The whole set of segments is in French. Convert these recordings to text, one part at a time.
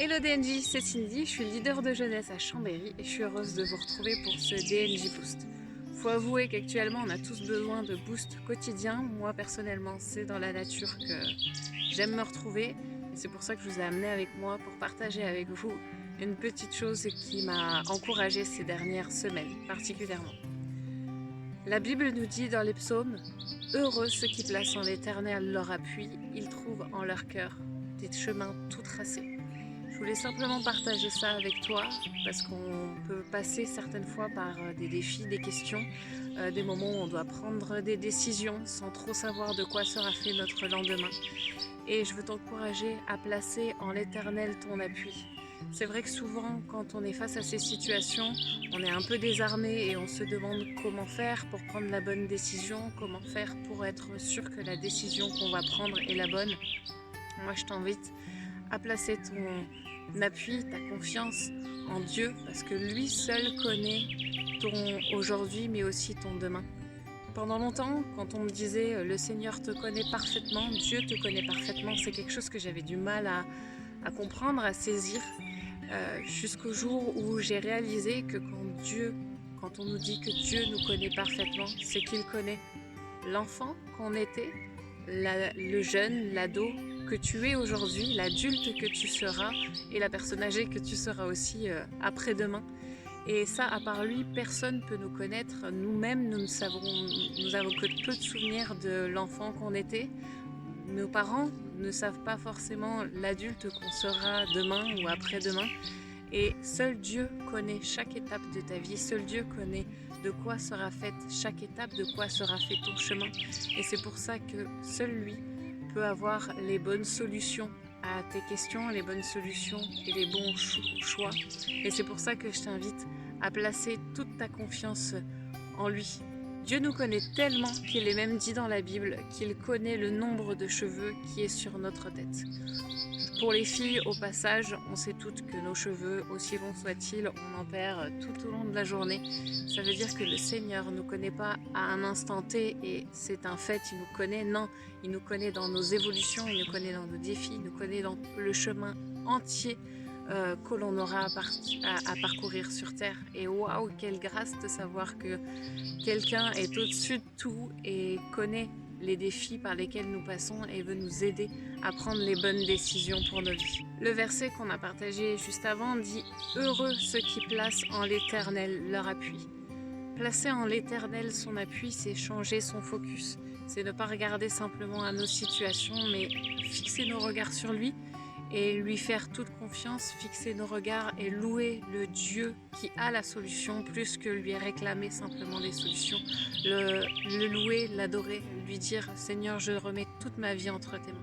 Hello DNJ, c'est Cindy, je suis leader de jeunesse à Chambéry et je suis heureuse de vous retrouver pour ce DNJ Boost. Faut avouer qu'actuellement on a tous besoin de boost quotidien. Moi personnellement c'est dans la nature que j'aime me retrouver et c'est pour ça que je vous ai amené avec moi pour partager avec vous une petite chose qui m'a encouragée ces dernières semaines particulièrement. La Bible nous dit dans les psaumes: heureux ceux qui placent en l'Éternel leur appui, ils trouvent en leur cœur des chemins tout tracés. Je voulais simplement partager ça avec toi parce qu'on peut passer certaines fois par des défis, des questions, des moments où on doit prendre des décisions sans trop savoir de quoi sera fait notre lendemain. Et je veux t'encourager à placer en l'Éternel ton appui. C'est vrai que souvent, quand on est face à ces situations, on est un peu désarmé et on se demande comment faire pour prendre la bonne décision, comment faire pour être sûr que la décision qu'on va prendre est la bonne. Moi, je t'invite à placer ton appui, ta confiance en Dieu, parce que lui seul connaît ton aujourd'hui, mais aussi ton demain. Pendant longtemps, quand on me disait le Seigneur te connaît parfaitement, Dieu te connaît parfaitement, c'est quelque chose que j'avais du mal à comprendre, à saisir, jusqu'au jour où j'ai réalisé que quand on nous dit que Dieu nous connaît parfaitement, c'est qu'il connaît l'enfant qu'on était, le jeune, l'ado que tu es aujourd'hui, l'adulte que tu seras et la personne âgée que tu seras aussi après-demain. Et ça, à part lui, personne ne peut nous connaître. Nous-mêmes, nous avons que peu de souvenirs de l'enfant qu'on était. Nos parents ne savent pas forcément l'adulte qu'on sera demain ou après-demain. Et seul Dieu connaît chaque étape de ta vie, seul Dieu connaît de quoi sera faite chaque étape, de quoi sera fait ton chemin. Et c'est pour ça que seul lui peut avoir les bonnes solutions à tes questions, les bonnes solutions et les bons choix. Et c'est pour ça que je t'invite à placer toute ta confiance en lui. Dieu nous connaît tellement qu'il est même dit dans la Bible qu'il connaît le nombre de cheveux qui est sur notre tête. Pour les filles, au passage, on sait toutes que nos cheveux, aussi longs soient-ils, on en perd tout au long de la journée. Ça veut dire que le Seigneur ne nous connaît pas à un instant T et c'est un fait, il nous connaît. Non, il nous connaît dans nos évolutions, il nous connaît dans nos défis, il nous connaît dans le chemin entier que l'on aura à parcourir sur Terre. Et waouh, quelle grâce de savoir que quelqu'un est au-dessus de tout et connaît les défis par lesquels nous passons et veut nous aider à prendre les bonnes décisions pour nos vies. Le verset qu'on a partagé juste avant dit « Heureux ceux qui placent en l'Éternel leur appui ». Placer en l'Éternel son appui, c'est changer son focus. C'est ne pas regarder simplement à nos situations, mais fixer nos regards sur lui et lui faire toute confiance, fixer nos regards et louer le Dieu qui a la solution plus que lui réclamer simplement des solutions. Le louer, l'adorer, lui dire « Seigneur, je remets toute ma vie entre tes mains ».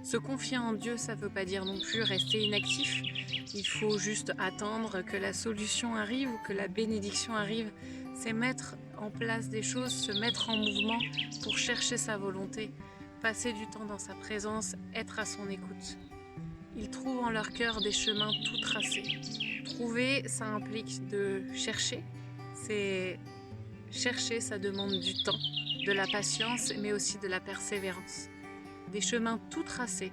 Se confier en Dieu, ça ne veut pas dire non plus rester inactif. Il faut juste attendre que la solution arrive ou que la bénédiction arrive. C'est mettre en place des choses, se mettre en mouvement pour chercher sa volonté, passer du temps dans sa présence, être à son écoute. Ils trouvent en leur cœur des chemins tout tracés. Trouver, ça implique de chercher. Chercher, ça demande du temps, de la patience, mais aussi de la persévérance. Des chemins tout tracés.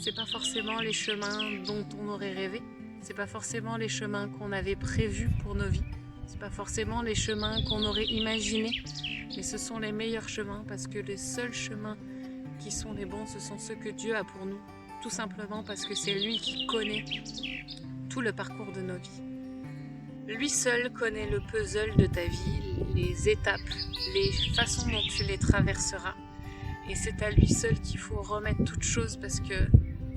C'est pas forcément les chemins dont on aurait rêvé. C'est pas forcément les chemins qu'on avait prévus pour nos vies. C'est pas forcément les chemins qu'on aurait imaginés. Mais ce sont les meilleurs chemins parce que les seuls chemins qui sont les bons, ce sont ceux que Dieu a pour nous. Tout simplement parce que c'est lui qui connaît tout le parcours de nos vies. Lui seul connaît le puzzle de ta vie, les étapes, les façons dont tu les traverseras. Et c'est à lui seul qu'il faut remettre toute chose parce que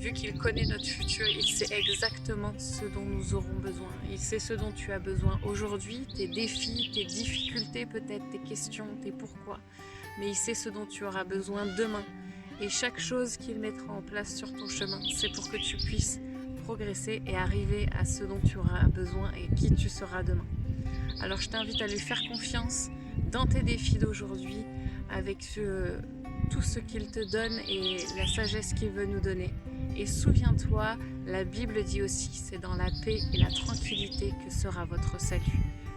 vu qu'il connaît notre futur, il sait exactement ce dont nous aurons besoin. Il sait ce dont tu as besoin aujourd'hui, tes défis, tes difficultés peut-être, tes questions, tes pourquoi. Mais il sait ce dont tu auras besoin demain. Et chaque chose qu'il mettra en place sur ton chemin, c'est pour que tu puisses progresser et arriver à ce dont tu auras besoin et qui tu seras demain. Alors je t'invite à lui faire confiance dans tes défis d'aujourd'hui avec tout ce qu'il te donne et la sagesse qu'il veut nous donner. Et souviens-toi, la Bible dit aussi, c'est dans la paix et la tranquillité que sera votre salut.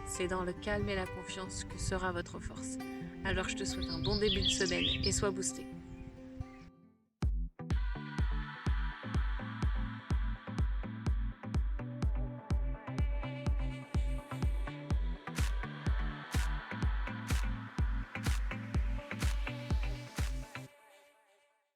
C'est dans le calme et la confiance que sera votre force. Alors je te souhaite un bon début de semaine et sois boosté.